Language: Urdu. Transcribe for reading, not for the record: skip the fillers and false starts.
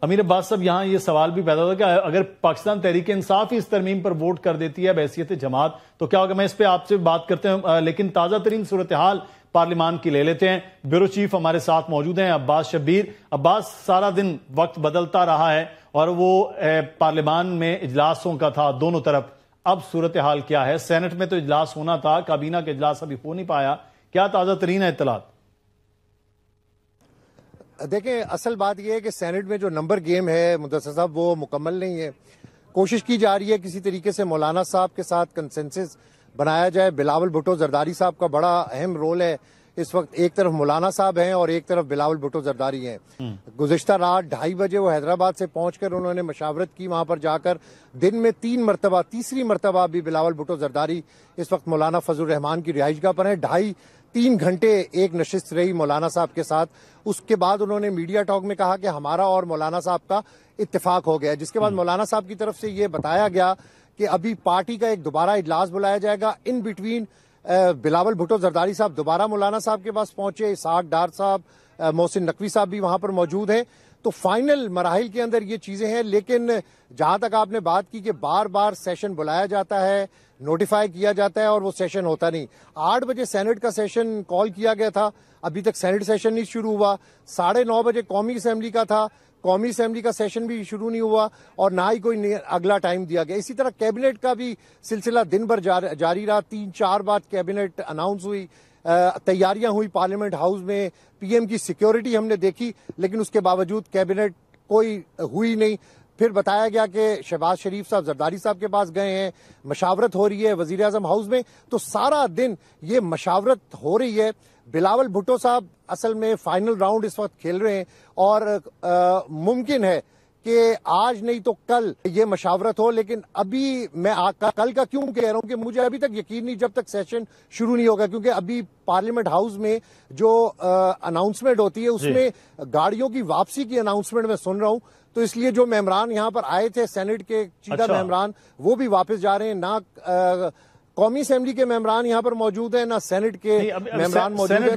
امیر عباس صاحب، یہاں یہ سوال بھی پیدا ہوتا ہے کہ اگر پاکستان تحریک انصاف اس ترمیم پر ووٹ کر دیتی ہے بحیثیت جماعت تو کیا ہوگا؟ میں اس پہ آپ سے بات کرتے ہیں، لیکن تازہ ترین صورتحال پارلیمان کی لے لیتے ہیں۔ بیورو چیف ہمارے ساتھ موجود ہیں عباس شبیر۔ عباس، سارا دن وقت بدلتا رہا ہے اور وہ پارلیمان میں اجلاسوں کا تھا دونوں طرف، اب صورتحال کیا ہے؟ سینٹ میں تو اجلاس ہونا تھا، کابینہ کا اجلاس ابھی ہو نہیں پایا، کیا تازہ ترین اطلاعات؟ دیکھیں، اصل بات یہ ہے کہ سینٹ میں جو نمبر گیم ہے مدثر صاحب وہ مکمل نہیں ہے۔ کوشش کی جا رہی ہے کسی طریقے سے مولانا صاحب کے ساتھ کنسنسس بنایا جائے۔ بلاول بھٹو زرداری صاحب کا بڑا اہم رول ہے اس وقت، ایک طرف مولانا صاحب ہیں اور ایک طرف بلاول بھٹو زرداری ہیں۔ گزشتہ رات 2:30 بجے وہ حیدرآباد سے پہنچ کر انہوں نے مشاورت کی، وہاں پر جا کر دن میں 3 مرتبہ، تیسری مرتبہ بھی بلاول بھٹو زرداری اس وقت مولانا فضل الرحمان کی رہائش گاہ پر ہیں۔ 2.5-3 گھنٹے ایک نشست رہی مولانا صاحب کے ساتھ۔ اس کے بعد انہوں نے میڈیا ٹاک میں کہا کہ ہمارا اور مولانا صاحب کا اتفاق ہو گیا، جس کے بعد مولانا صاحب کی طرف سے یہ بتایا گیا کہ ابھی پارٹی کا ایک دوبارہ اجلاس بلایا جائے گا۔ ان بٹوین بلاول بھٹو زرداری صاحب دوبارہ مولانا صاحب کے پاس پہنچے، اسحاق ڈار صاحب، محسن نقوی صاحب بھی وہاں پر موجود ہیں۔ تو فائنل مراحل کے اندر یہ چیزیں ہیں، لیکن جہاں تک آپ نے بات کی کہ بار بار سیشن بلایا جاتا ہے، نوٹیفائی کیا جاتا ہے اور وہ سیشن ہوتا نہیں۔ 8 بجے سینٹ کا سیشن کال کیا گیا تھا، ابھی تک سینٹ سیشن نہیں شروع ہوا۔ 9:30 بجے قومی اسمبلی کا تھا، قومی اسمبلی کا سیشن بھی شروع نہیں ہوا اور نہ ہی کوئی اگلا ٹائم دیا گیا۔ اسی طرح کیبنٹ کا بھی سلسلہ دن بھر جاری رہا، 3-4 بار کیبنٹ اناؤنس ہوئی، تیاریاں ہوئی پارلیمنٹ ہاؤس میں، پی ایم کی سیکیورٹی ہم نے دیکھی، لیکن اس کے باوجود کیبنٹ کوئی ہوئی نہیں۔ پھر بتایا گیا کہ شہباز شریف صاحب زرداری صاحب کے پاس گئے ہیں، مشاورت ہو رہی ہے وزیر اعظم ہاؤس میں، تو سارا دن یہ مشاورت ہو رہی ہے۔ بلاول بھٹو صاحب اصل میں فائنل راؤنڈ اس وقت کھیل رہے ہیں اور ممکن ہے کہ آج نہیں تو کل یہ مشاورت ہو، لیکن ابھی میں کل کا کیوں کہہ رہا ہوں کہ مجھے ابھی تک یقین نہیں جب تک سیشن شروع نہیں ہوگا، کیونکہ ابھی پارلیمنٹ ہاؤس میں جو اناؤنسمنٹ ہوتی ہے اس میں گاڑیوں کی واپسی کی اناؤنسمنٹ میں سن رہا ہوں، تو اس لیے جو ممبران یہاں پر آئے تھے سینٹ کے چیدہ ممبران وہ بھی واپس جا رہے ہیں، نہ قومی اسمبلی کے ممبران یہاں پر موجود ہیں نہ سینٹ کے ممبران موجود ہیں۔